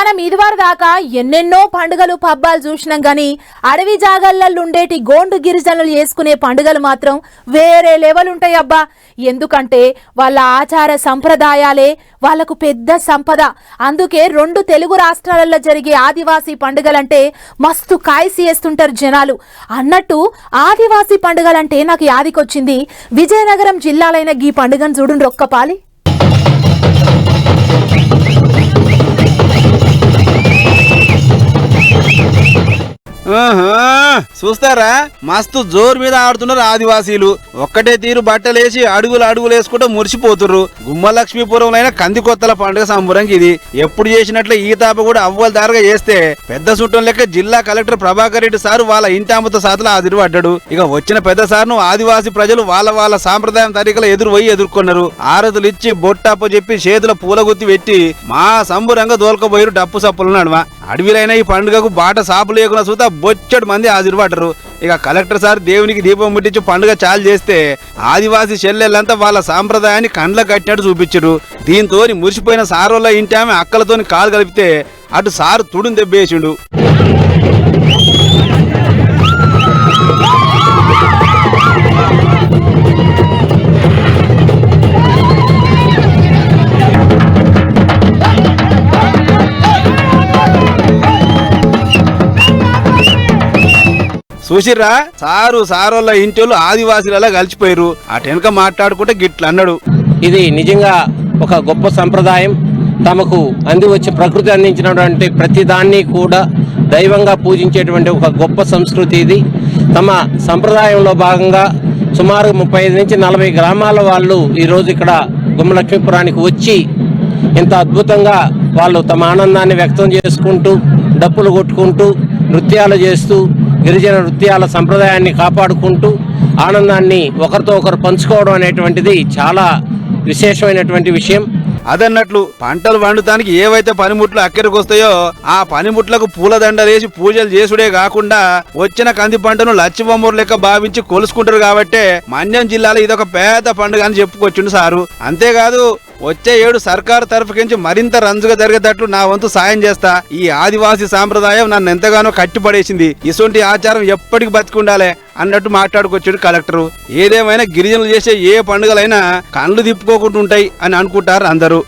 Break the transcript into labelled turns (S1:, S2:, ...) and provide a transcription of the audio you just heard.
S1: మనం ఇదివరకు దాకా ఎన్నెన్నో పండుగలు పబ్బాలు చూసినాం గాని అడవి జాగల్లో ఉండేటి గోండు గిరిజనులు చేసుకునే పండుగలు మాత్రం వేరే లెవెల్ ఉంటాయి అబ్బా. ఎందుకంటే వాళ్ళ ఆచార సంప్రదాయాలే వాళ్ళకు పెద్ద సంపద. అందుకే రెండు తెలుగు రాష్ట్రాలలో జరిగే ఆదివాసీ పండుగలంటే మస్తు కాయసి చేస్తుంటారు జనాలు. అన్నట్టు ఆదివాసీ పండుగలంటే నాకు యాదికొచ్చింది విజయనగరం జిల్లాలైన ఈ పండుగను చూడండి ఒక్కపాలి.
S2: చూస్తారా, మస్తు జోరు మీద ఆడుతున్నారు ఆదివాసీలు. ఒక్కటే తీరు బట్టలేసి అడుగులు అడుగులు వేసుకుంటూ మురిసిపోతుర్రు. గుమ్మలక్ష్మీపురంలో కందికొత్తల పండుగ సంబరంగా ఇది. ఎప్పుడు చేసినట్లే ఈ తాప కూడా అవ్వలు దారుగా చేస్తే పెద్ద చుట్టం లెక్క జిల్లా కలెక్టర్ ప్రభాకర్ రెడ్డి సారు వాళ్ళ ఇంటామతో సాతలు ఆదిరిపడ్డాడు. ఇక వచ్చిన పెద్ద సార్ను ఆదివాసీ ప్రజలు వాళ్ళ సాంప్రదాయం తరీకల ఎదుర్కొన్నారు. ఆరతులు ఇచ్చి బొట్టాప చెప్పి చేతుల పూలగుత్తి పెట్టి మా సంబరంగా దోల్కపోయారు డప్పు సప్పులు నడుమ. అడవిలైన ఈ పండుగకు బాట సాపు లేకుండా చూత బొచ్చడు మంది హాజరుపడ్డరు. ఇక కలెక్టర్ సార్ దేవునికి దీపం ముట్టించి పండుగ చాలు చేస్తే ఆదివాసీ చెల్లెళ్ళంతా వాళ్ళ సాంప్రదాయాన్ని కండ్ల కట్టినట్టు చూపించరు. దీంతో మురిసిపోయిన సారోళ్ళ ఇంటి ఆమె అక్కలతోని కాలు కలిపితే అటు సారు తుడుని దెబ్బేసిండు. చూసిర్రా, సారోళ్ళ ఇంటిలో ఆదివాసీలలో కలిసిపోయారు. అటెనక మాట్లాడుకుంటే గిట్ల అన్నాడు.
S3: ఇది నిజంగా ఒక గొప్ప సంప్రదాయం. తమకు అంది వచ్చే ప్రకృతి అందించినటువంటి ప్రతి దాన్ని కూడా దైవంగా పూజించేటువంటి ఒక గొప్ప సంస్కృతి ఇది. తమ సంప్రదాయంలో భాగంగా సుమారు 35 నుంచి 40 గ్రామాల వాళ్ళు ఈరోజు ఇక్కడ గుమ్మలక్ష్మీపురానికి వచ్చి ఇంత అద్భుతంగా వాళ్ళు తమ ఆనందాన్ని వ్యక్తం చేసుకుంటూ డప్పులు కొట్టుకుంటూ నృత్యాలు చేస్తూ గిరిజన నృత్యాల సంప్రదాయాన్ని కాపాడుకుంటూ ఆనందాన్ని ఒకరితో ఒకరు పంచుకోవడం అనేటువంటిది చాలా విశేషమైనటువంటి విషయం.
S2: అదన్నట్లు పంటలు వండుతానికి ఏవైతే పనిముట్లు అక్కడికి వస్తాయో ఆ పనిముట్లకు పూలదండలేసి పూజలు చేసుడే కాకుండా వచ్చిన కంది పంటను లచ్చిబొమ్మరు లెక్క భావించి కొలుసుకుంటారు. కాబట్టే మన్యం జిల్లాలో ఇదొక పెద్ద పండుగ అని చెప్పుకొచ్చిండు సారు. అంతేకాదు వచ్చే ఏడు సర్కారు తరఫుకించి మరింత రంజుగా జరిగేటట్లు నా వంతు సాయం చేస్తా. ఈ ఆదివాసీ సాంప్రదాయం నన్ను ఎంతగానో కట్టిపడేసింది. ఇటువంటి ఆచారం ఎప్పటికి బతికుండాలే అన్నట్టు మాట్లాడుకొచ్చాడు కలెక్టరు. ఏదేమైనా గిరిజనులు చేసే ఏ పండుగలైనా కళ్ళు తిప్పుకోకుండా ఉంటాయి అని అనుకుంటారు అందరూ.